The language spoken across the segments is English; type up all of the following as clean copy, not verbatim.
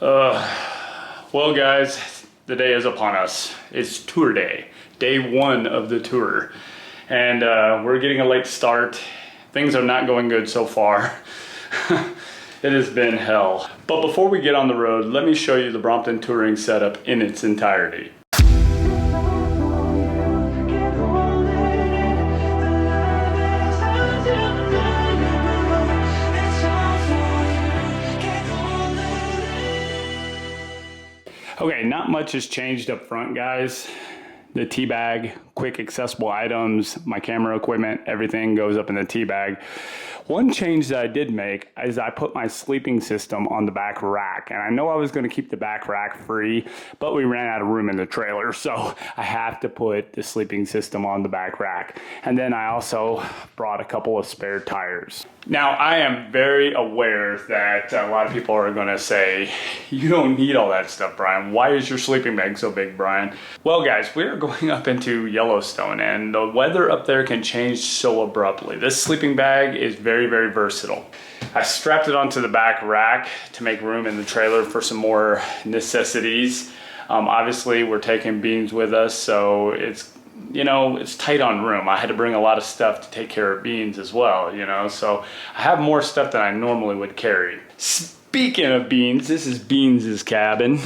Well, guys, the day is upon us. It's tour day, day one of the tour. And we're getting a late start. Things are not going good so far. It has been hell. But before we get on the road, let me show you the Brompton touring setup in its entirety. Okay, not much has changed up front, guys. The tea bag, quick accessible items, my camera equipment, everything goes up in the tea bag. One change that I did make is I put my sleeping system on the back rack. And I know I was going to keep the back rack free, but we ran out of room in the trailer. So I have to put the sleeping system on the back rack. And then I also brought a couple of spare tires. Now, I am very aware that a lot of people are going to say, you don't need all that stuff, Brian. Why is your sleeping bag so big, Brian? Well, guys, we're going up into Yellowstone, and the weather up there can change so abruptly. This sleeping bag is very, very versatile. I strapped it onto the back rack to make room in the trailer for some more necessities. Obviously, we're taking beans with us, so it's tight on room. I had to bring a lot of stuff to take care of beans as well, so I have more stuff than I normally would carry. Speaking of beans, this is Beans' cabin.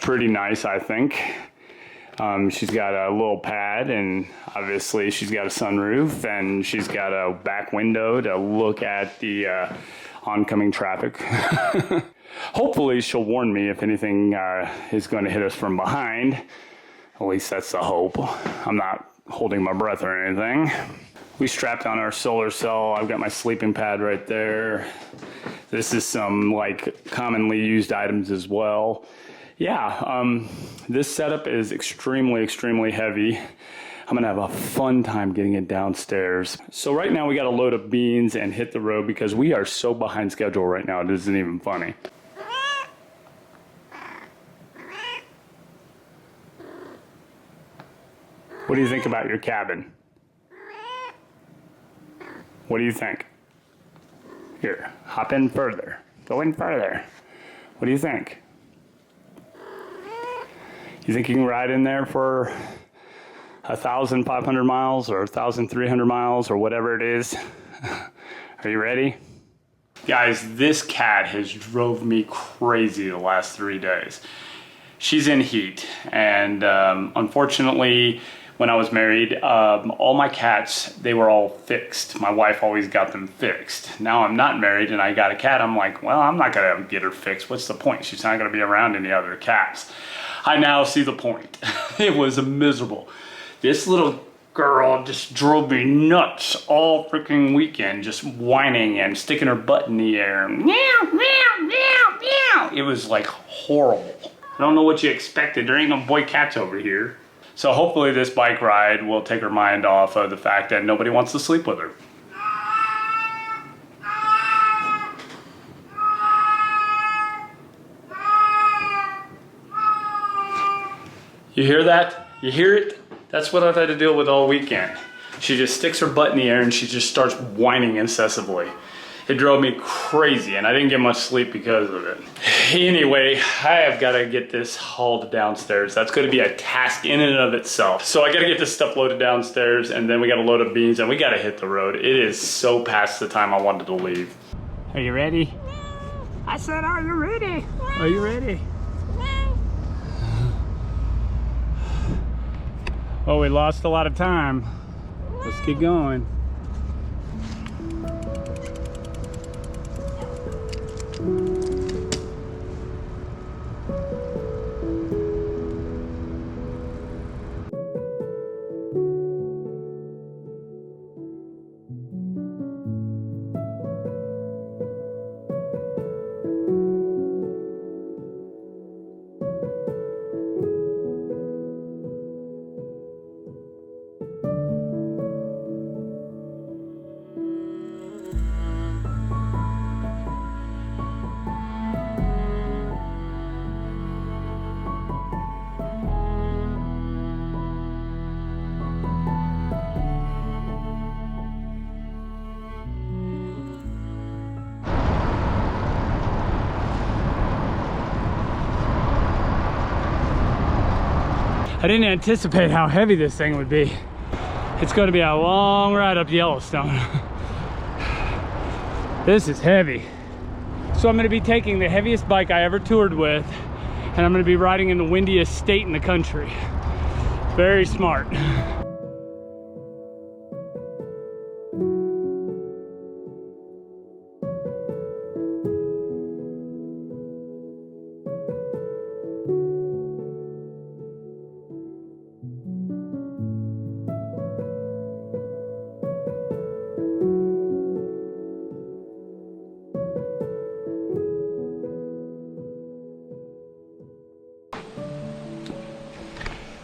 Pretty nice, I think. She's got a little pad, and obviously she's got a sunroof, and she's got a back window to look at the oncoming traffic. Hopefully she'll warn me if anything is going to hit us from behind. At least that's the hope. I'm not holding my breath or anything. We strapped on our solar cell. I've got my sleeping pad right there. This is some commonly used items as well. Yeah, this setup is extremely, extremely heavy. I'm gonna have a fun time getting it downstairs. So right now we got a load of beans and hit the road because we are so behind schedule right now, it isn't even funny. What do you think about your cabin? What do you think? Here, hop in further. Go in further. What do you think? You think you can ride in there for 1,500 miles or 1,300 miles or whatever it is? Are you ready? Guys, this cat has drove me crazy the last 3 days. She's in heat, and unfortunately, when I was married, all my cats, they were all fixed. My wife always got them fixed. Now I'm not married and I got a cat. I'm like, well, I'm not gonna get her fixed. What's the point? She's not gonna be around any other cats. I now see the point. It was miserable. This little girl just drove me nuts all freaking weekend, just whining and sticking her butt in the air. Meow, meow, meow, meow. It was like horrible. I don't know what you expected. There ain't no boy cats over here. So hopefully this bike ride will take her mind off of the fact that nobody wants to sleep with her. You hear that? You hear it? That's what I've had to deal with all weekend. She just sticks her butt in the air and she just starts whining incessantly. It drove me crazy, and I didn't get much sleep because of it. Anyway, I have got to get this hauled downstairs. That's going to be a task in and of itself. So I got to get this stuff loaded downstairs, and then we got a load of beans, and we got to hit the road. It is so past the time I wanted to leave. Are you ready? I said, are you ready? Are you ready? Oh, we lost a lot of time. Let's get going. I didn't anticipate how heavy this thing would be. It's going to be a long ride up Yellowstone. This is heavy. So I'm going to be taking the heaviest bike I ever toured with, and I'm going to be riding in the windiest state in the country. Very smart.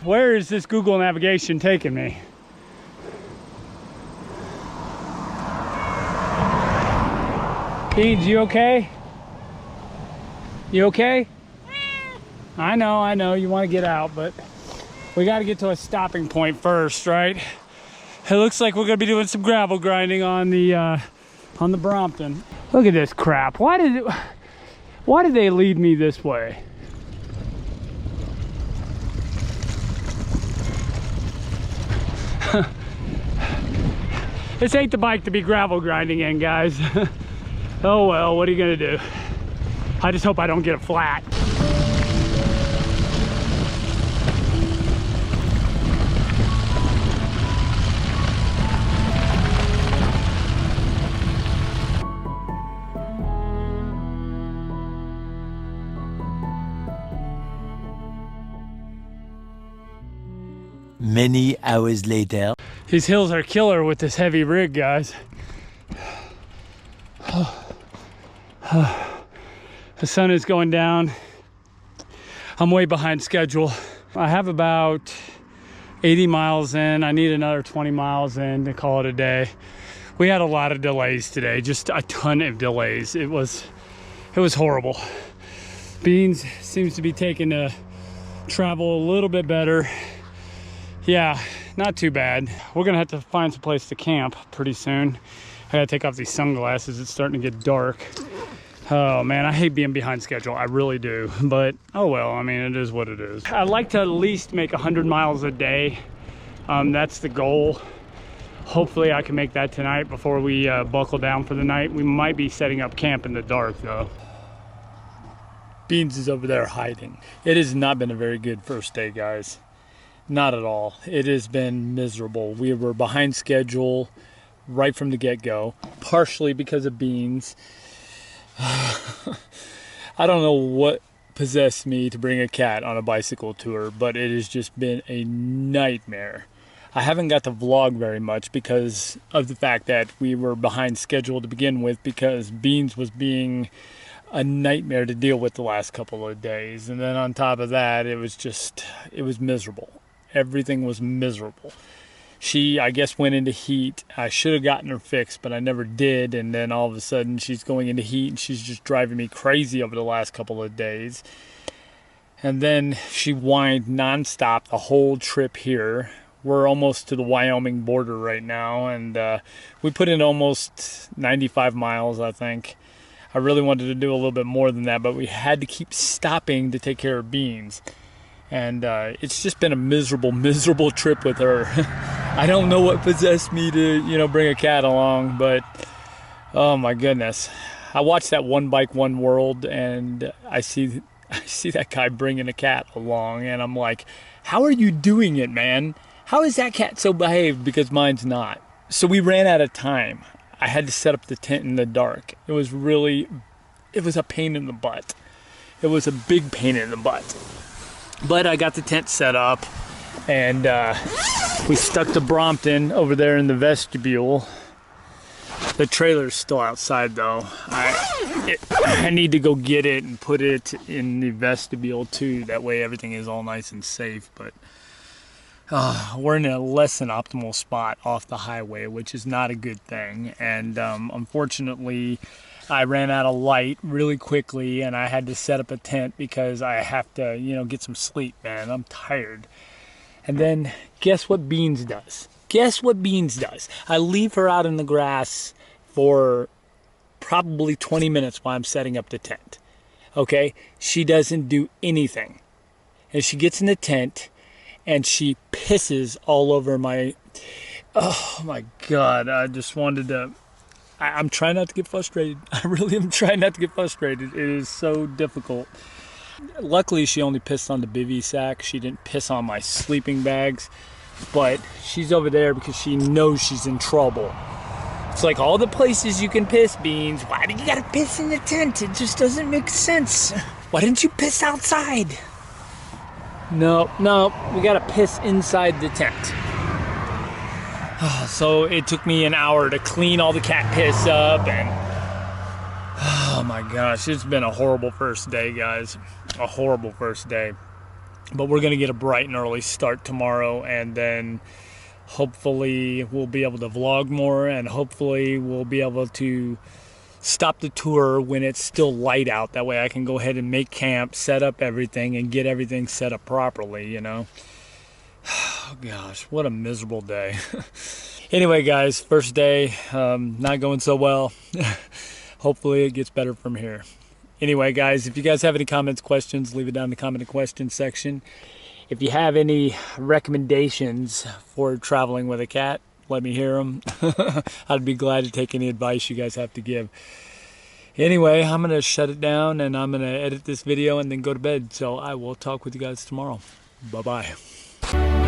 Where is this Google navigation taking me? Beans, you okay? You okay? I know, you want to get out, but we got to get to a stopping point first, right? It looks like we're going to be doing some gravel grinding on the Brompton. Look at this crap. Why did they lead me this way? This ain't the bike to be gravel grinding in, guys. Oh well, what are you gonna do? I just hope I don't get a flat. Many hours later. These hills are killer with this heavy rig, guys. The sun is going down. I'm way behind schedule. I have about 80 miles in. I need another 20 miles in to call it a day. We had a lot of delays today, just a ton of delays. It was horrible. Beans seems to be taking to travel a little bit better. Yeah, not too bad. We're gonna have to find some place to camp pretty soon. I gotta take off these sunglasses. It's starting to get dark. Oh man, I hate being behind schedule. I really do, but oh well, I mean, it is what it is. I'd like to at least make 100 miles a day. That's the goal. Hopefully I can make that tonight before we buckle down for the night. We might be setting up camp in the dark though. Beans is over there hiding. It has not been a very good first day, guys. Not at all. It has been miserable. We were behind schedule right from the get-go, partially because of Beans. I don't know what possessed me to bring a cat on a bicycle tour, but it has just been a nightmare. I haven't got to vlog very much because of the fact that we were behind schedule to begin with, because Beans was being a nightmare to deal with the last couple of days. And then on top of that, it was miserable. Everything was miserable. She, I guess, went into heat. I should have gotten her fixed, but I never did. And then all of a sudden she's going into heat, and she's just driving me crazy over the last couple of days. And then she whined nonstop the whole trip here. We're almost to the Wyoming border right now, and we put in almost 95 miles, I think. I really wanted to do a little bit more than that, but we had to keep stopping to take care of Beans. And it's just been a miserable trip with her. I don't know what possessed me to, bring a cat along, but oh my goodness. I watched that One Bike, One World, and I see that guy bringing a cat along, and I'm like, how are you doing it, man? How is that cat so behaved? Because mine's not. So we ran out of time. I had to set up the tent in the dark. It was a pain in the butt. It was a big pain in the butt. But I got the tent set up, and we stuck the Brompton over there in the vestibule. The trailer's still outside though. I need to go get it and put it in the vestibule too. That way everything is all nice and safe. But we're in a less than optimal spot off the highway, which is not a good thing. And unfortunately, I ran out of light really quickly, and I had to set up a tent because I have to, get some sleep, man. I'm tired. And then guess what Beans does? Guess what Beans does? I leave her out in the grass for probably 20 minutes while I'm setting up the tent. Okay? She doesn't do anything. And she gets in the tent, and she pisses all over my, oh my God, I just wanted to, I'm trying not to get frustrated. I really am trying not to get frustrated. It is so difficult. Luckily, she only pissed on the bivy sack. She didn't piss on my sleeping bags, but she's over there because she knows she's in trouble. It's like all the places you can piss, Beans. Why do you gotta piss in the tent? It just doesn't make sense. Why didn't you piss outside? No, we gotta piss inside the tent. So it took me an hour to clean all the cat piss up, and oh my gosh, it's been a horrible first day, guys. A horrible first day. But we're gonna get a bright and early start tomorrow, and then hopefully we'll be able to vlog more, and hopefully we'll be able to stop the tour when it's still light out. That way I can go ahead and make camp, set up everything, and get everything set up properly, you know. Oh gosh, what a miserable day. Anyway, guys, first day, not going so well. Hopefully it gets better from here. Anyway, guys, if you guys have any comments, questions, leave it down in the comment and question section. If you have any recommendations for traveling with a cat, let me hear them. I'd be glad to take any advice you guys have to give. Anyway, I'm going to shut it down, and I'm going to edit this video and then go to bed. So I will talk with you guys tomorrow. Bye-bye.